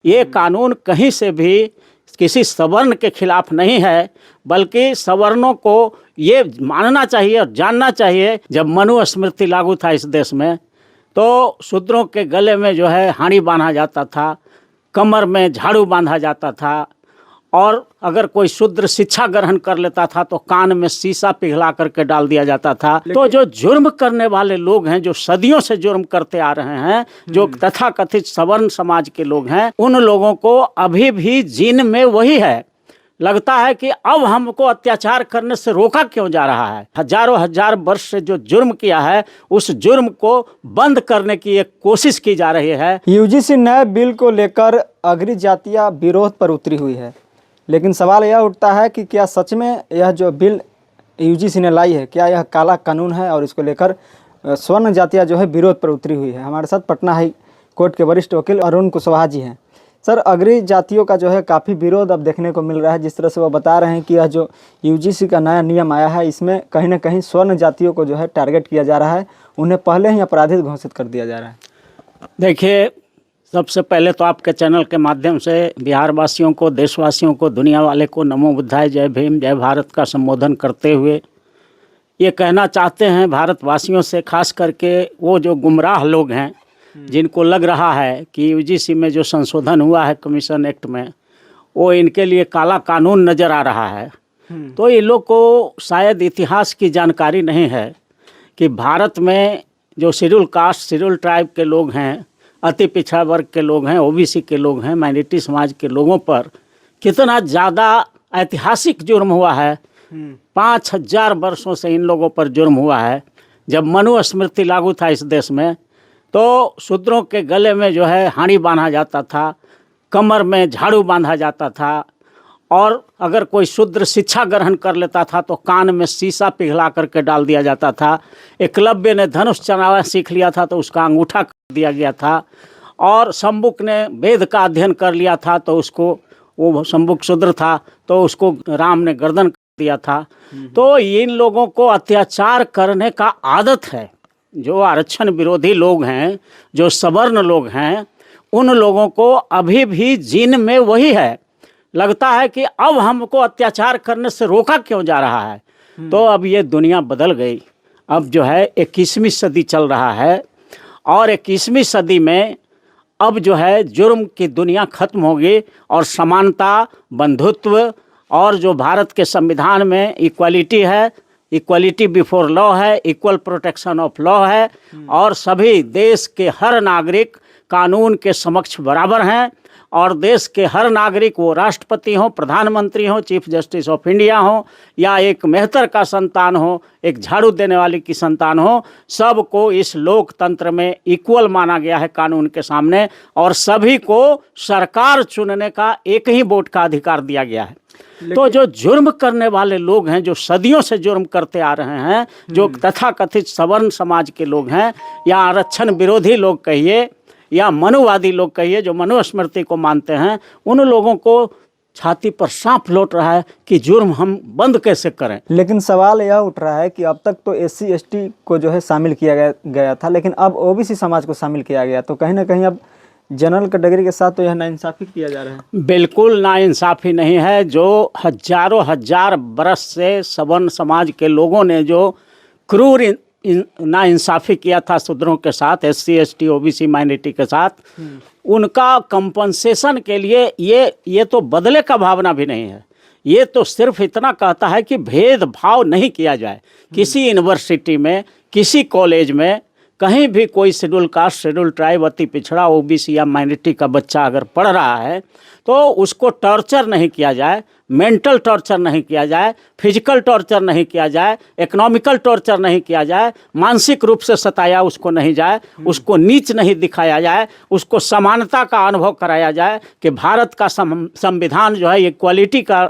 ये कानून कहीं से भी किसी सवर्ण के खिलाफ नहीं है, बल्कि सवर्णों को ये मानना चाहिए और जानना चाहिए। जब मनुस्मृति लागू था इस देश में, तो शूद्रों के गले में जो है हाड़ी बांधा जाता था, कमर में झाड़ू बांधा जाता था, और अगर कोई शूद्र शिक्षा ग्रहण कर लेता था तो कान में शीशा पिघला करके डाल दिया जाता था। तो जो जुर्म करने वाले लोग हैं, जो सदियों से जुर्म करते आ रहे हैं, जो तथाकथित सवर्ण समाज के लोग हैं, उन लोगों को अभी भी जीन में वही है। लगता है कि अब हमको अत्याचार करने से रोका क्यों जा रहा है। हजारों हजार वर्ष से जो जुर्म किया है, उस जुर्म को बंद करने की एक कोशिश की जा रही है। यूजीसी नए बिल को लेकर अग्रणी जातियां विरोध पर उतरी हुई है, लेकिन सवाल यह उठता है कि क्या सच में यह जो बिल यूजीसी ने लाई है, क्या यह काला कानून है, और इसको लेकर स्वर्ण जातियां जो है विरोध पर उतरी हुई है। हमारे साथ पटना हाई कोर्ट के वरिष्ठ वकील अरुण कुशवाहा जी हैं। सर, अग्रणी जातियों का जो है काफ़ी विरोध अब देखने को मिल रहा है। जिस तरह से वो बता रहे हैं कि यह जो यूजीसी का नया नियम आया है, इसमें कहीं ना कहीं स्वर्ण जातियों को जो है टारगेट किया जा रहा है, उन्हें पहले ही अपराधित घोषित कर दिया जा रहा है। देखिए, सबसे पहले तो आपके चैनल के माध्यम से बिहार वासियों को, देशवासियों को, दुनिया वाले को नमो बुद्धाय, जय भीम, जय भारत का संबोधन करते हुए ये कहना चाहते हैं भारतवासियों से, खास करके वो जो गुमराह लोग हैं, जिनको लग रहा है कि यूजीसी में जो संशोधन हुआ है कमीशन एक्ट में, वो इनके लिए काला कानून नज़र आ रहा है। तो ये लोग को शायद इतिहास की जानकारी नहीं है कि भारत में जो शेड्यूल कास्ट, शेड्यूल ट्राइब के लोग हैं, अति पिछड़ा वर्ग के लोग हैं, ओबीसी के लोग हैं, माइनॉरिटी समाज के लोगों पर कितना ज़्यादा ऐतिहासिक जुर्म हुआ है। 5000 वर्षों से इन लोगों पर जुर्म हुआ है। जब मनुस्मृति लागू था इस देश में, तो शूद्रों के गले में जो है हाड़ी बांधा जाता था, कमर में झाड़ू बांधा जाता था, और अगर कोई शूद्र शिक्षा ग्रहण कर लेता था तो कान में शीशा पिघला करके डाल दिया जाता था। एकलव्य ने धनुष चलाना सीख लिया था तो उसका अंगूठा कर दिया गया था, और शंबुक ने वेद का अध्ययन कर लिया था तो उसको, वो शंबुक शूद्र था तो उसको राम ने गर्दन कर दिया था। तो इन लोगों को अत्याचार करने का आदत है। जो आरक्षण विरोधी लोग हैं, जो सवर्ण लोग हैं, उन लोगों को अभी भी जीन में वही है। लगता है कि अब हमको अत्याचार करने से रोका क्यों जा रहा है। तो अब ये दुनिया बदल गई। अब जो है 21वीं सदी चल रहा है, और 21वीं सदी में अब जो है जुर्म की दुनिया खत्म होगी, और समानता, बंधुत्व, और जो भारत के संविधान में इक्वालिटी है, इक्वालिटी बिफोर लॉ है, इक्वल प्रोटेक्शन ऑफ लॉ है, और सभी देश के हर नागरिक कानून के समक्ष बराबर हैं, और देश के हर नागरिक, वो राष्ट्रपति हो, प्रधानमंत्री हो, चीफ जस्टिस ऑफ इंडिया हो, या एक मेहतर का संतान हो, एक झाड़ू देने वाली की संतान हो, सबको इस लोकतंत्र में इक्वल माना गया है कानून के सामने, और सभी को सरकार चुनने का एक ही वोट का अधिकार दिया गया है। तो जो जुर्म करने वाले लोग हैं, जो सदियों से जुर्म करते आ रहे हैं, जो तथाकथित सवर्ण समाज के लोग हैं, या आरक्षण विरोधी लोग कहिए, या मनुवादी लोग कहिए, जो मनुस्मृति को मानते हैं, उन लोगों को छाती पर सांप लौट रहा है कि जुर्म हम बंद कैसे करें। लेकिन सवाल यह उठ रहा है कि अब तक तो एससी एसटी को जो है शामिल किया गया था, लेकिन अब ओबीसी समाज को शामिल किया गया, तो कहीं ना कहीं अब जनरल कैटेगरी के साथ तो यह नाइंसाफ़ी किया जा रहा है। बिल्कुल नाइंसाफ़ी नहीं है। जो हजारों हजार बरस से सवर्ण समाज के लोगों ने जो क्रूर नाइंसाफ़ी किया था शूद्रों के साथ, एससी एसटी ओबीसी माइनॉरिटी के साथ, उनका कंपनसेशन के लिए ये तो बदले का भावना भी नहीं है। ये तो सिर्फ इतना कहता है कि भेदभाव नहीं किया जाए। किसी यूनिवर्सिटी में, किसी कॉलेज में, कहीं भी कोई शेड्यूल कास्ट, शेड्यूल ट्राइब, अति पिछड़ा, ओबीसी या माइनॉरिटी का बच्चा अगर पढ़ रहा है तो उसको टॉर्चर नहीं किया जाए, मेंटल टॉर्चर नहीं किया जाए, फिजिकल टॉर्चर नहीं किया जाए, इकोनॉमिकल टॉर्चर नहीं किया जाए, मानसिक रूप से सताया उसको नहीं जाए, उसको नीच नहीं दिखाया जाए, उसको समानता का अनुभव कराया जाए कि भारत का संविधान जो है इक्वालिटी का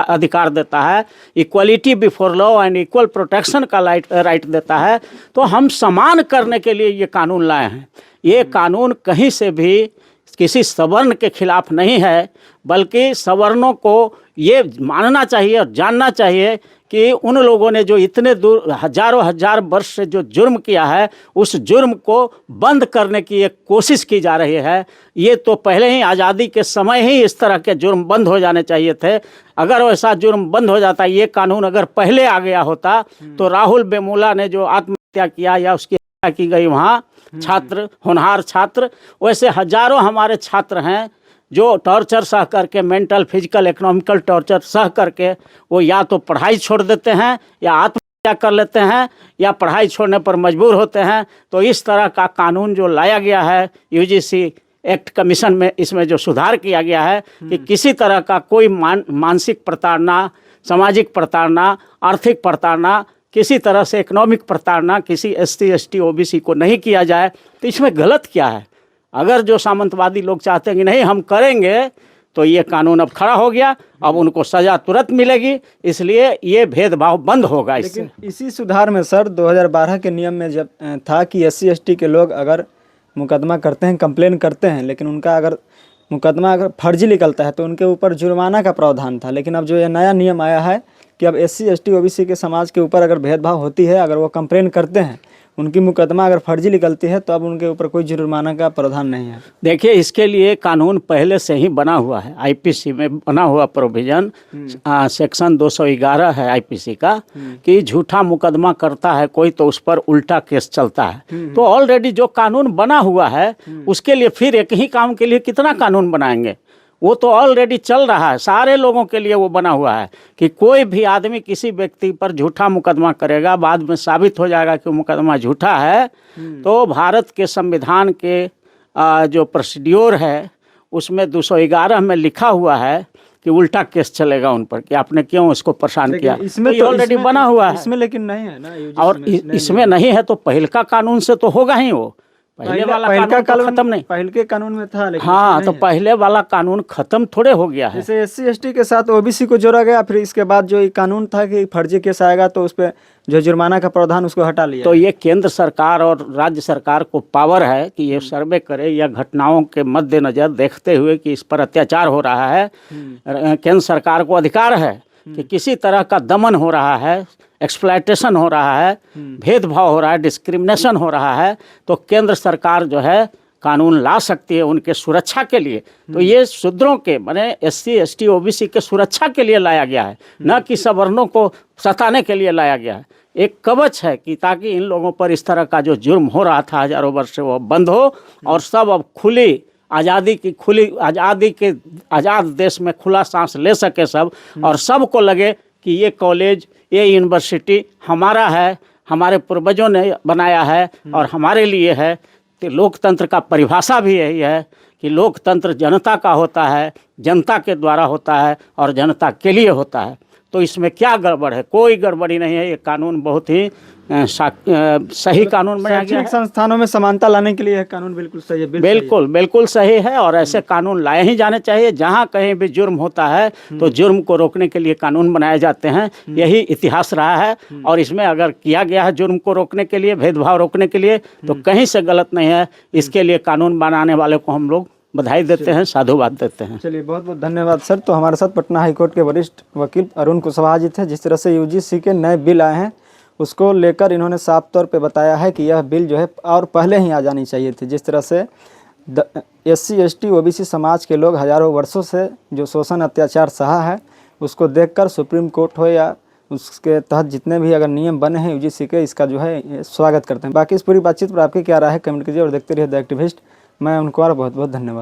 अधिकार देता है, equality before law and equal protection का राइट देता है। तो हम समान करने के लिए ये कानून लाए हैं। ये कानून कहीं से भी किसी सवर्ण के खिलाफ नहीं है, बल्कि सवर्णों को ये मानना चाहिए और जानना चाहिए कि उन लोगों ने जो इतने दूर हजारों हजार वर्ष से जो जुर्म किया है, उस जुर्म को बंद करने की एक कोशिश की जा रही है। ये तो पहले ही आज़ादी के समय ही इस तरह के जुर्म बंद हो जाने चाहिए थे। अगर वैसा जुर्म बंद हो जाता, ये कानून अगर पहले आ गया होता, तो राहुल वेमुला ने जो आत्महत्या किया या उसकी हत्या की गई वहाँ छात्र, होनहार छात्र, वैसे हजारों हमारे छात्र हैं जो टॉर्चर सह करके, मेंटल, फिजिकल, इकोनॉमिकल टॉर्चर सह करके वो या तो पढ़ाई छोड़ देते हैं या आत्महत्या कर लेते हैं या पढ़ाई छोड़ने पर मजबूर होते हैं। तो इस तरह का कानून जो लाया गया है यूजीसी एक्ट कमीशन में, इसमें जो सुधार किया गया है कि किसी तरह का कोई मानसिक प्रताड़ना, सामाजिक प्रताड़ना, आर्थिक प्रताड़ना, किसी तरह से इकोनॉमिक प्रताड़ना किसी SC ST OBC को नहीं किया जाए। तो इसमें गलत क्या है? अगर जो सामंतवादी लोग चाहते हैं कि नहीं हम करेंगे, तो ये कानून अब खड़ा हो गया, अब उनको सज़ा तुरंत मिलेगी, इसलिए ये भेदभाव बंद होगा इससे। लेकिन इसी सुधार में सर 2012 के नियम में जब था कि SC ST के लोग अगर मुकदमा करते हैं, कंप्लेन करते हैं, लेकिन उनका अगर मुकदमा अगर फर्जी निकलता है तो उनके ऊपर जुर्माना का प्रावधान था। लेकिन अब जो ये नया नियम आया है कि अब SC ST OBC के समाज के ऊपर अगर भेदभाव होती है, अगर वो कंप्लेन करते हैं, उनकी मुकदमा अगर फर्जी निकलती है, तो अब उनके ऊपर कोई जुर्माना का प्रावधान नहीं है। देखिए, इसके लिए कानून पहले से ही बना हुआ है, IPC में बना हुआ प्रोविजन सेक्शन 211 है IPC का, कि झूठा मुकदमा करता है कोई तो उस पर उल्टा केस चलता है। तो ऑलरेडी जो कानून बना हुआ है उसके लिए फिर एक ही काम के लिए कितना कानून बनाएंगे? वो तो ऑलरेडी चल रहा है, सारे लोगों के लिए वो बना हुआ है कि कोई भी आदमी किसी व्यक्ति पर झूठा मुकदमा करेगा, बाद में साबित हो जाएगा कि वो मुकदमा झूठा है, तो भारत के संविधान के जो प्रोसीड्योर है उसमें 211 में लिखा हुआ है कि उल्टा केस चलेगा उन पर कि आपने क्यों उसको परेशान किया। इसमें तो ऑलरेडी बना हुआ है, इसमें लेकिन नहीं है ना, और इसमें नहीं है तो पहले का कानून से तो होगा ही। वो पहले वाला कानून तो खत्म नहीं, पहले के कानून में था, लेकिन हाँ, तो पहले वाला कानून खत्म थोड़े हो गया है। जैसे SC ST के साथ OBC को जोड़ा गया, फिर इसके बाद जो ये कानून था कि फर्जी केस आएगा तो उस पर जो जुर्माना का प्रावधान उसको हटा लिया। तो ये केंद्र सरकार और राज्य सरकार को पावर है कि ये सर्वे करे या घटनाओं के मद्देनजर देखते हुए कि इस पर अत्याचार हो रहा है, केंद्र सरकार को अधिकार है कि किसी तरह का दमन हो रहा है, एक्सप्लॉयटेशन हो रहा है, भेदभाव हो रहा है, डिस्क्रिमिनेशन हो रहा है, तो केंद्र सरकार जो है कानून ला सकती है उनके सुरक्षा के लिए। तो ये शूद्रों के माने SC ST OBC के सुरक्षा के लिए लाया गया है, न कि सवर्णों को सताने के लिए लाया गया है। एक कवच है कि ताकि इन लोगों पर इस तरह का जो जुर्म हो रहा था हजारों वर्ष से वो बंद हो और सब अब खुली आज़ादी के आज़ाद देश में खुला सांस ले सके सब, और सबको लगे कि ये कॉलेज, ये यूनिवर्सिटी हमारा है, हमारे पूर्वजों ने बनाया है और हमारे लिए है। तो लोकतंत्र का परिभाषा भी यही है कि लोकतंत्र जनता का होता है, जनता के द्वारा होता है और जनता के लिए होता है। तो इसमें क्या गड़बड़ है? कोई गड़बड़ी नहीं है। ये कानून बहुत ही सही कानून बनाया गया है। संस्थानों में समानता लाने के लिए यह कानून बिल्कुल सही है। बिल्कुल सही है, और ऐसे कानून लाए ही जाने चाहिए। जहाँ कहीं भी जुर्म होता है तो जुर्म को रोकने के लिए कानून बनाए जाते हैं, यही इतिहास रहा है। और इसमें अगर किया गया है जुर्म को रोकने के लिए, भेदभाव रोकने के लिए, तो कहीं से गलत नहीं है। इसके लिए कानून बनाने वाले को हम लोग बधाई देते हैं, साधुवाद देते हैं। चलिए, बहुत बहुत धन्यवाद सर। तो हमारे साथ पटना हाईकोर्ट के वरिष्ठ वकील अरुण कुशवाहा जी थे। जिस तरह से UGC के नए बिल आए हैं उसको लेकर इन्होंने साफ तौर पे बताया है कि यह बिल जो है और पहले ही आ जानी चाहिए थी। जिस तरह से SC ST OBC समाज के लोग हजारों वर्षों से जो शोषण अत्याचार सहा है, उसको देखकर सुप्रीम कोर्ट हो या उसके तहत जितने भी अगर नियम बने हैं UGC के, इसका जो है स्वागत करते हैं। बाकी इस पूरी बातचीत पर आपकी क्या राय है कमेंट कीजिए और देखते रहिए द एक्टिविस्ट। मैं उनको बहुत बहुत धन्यवाद।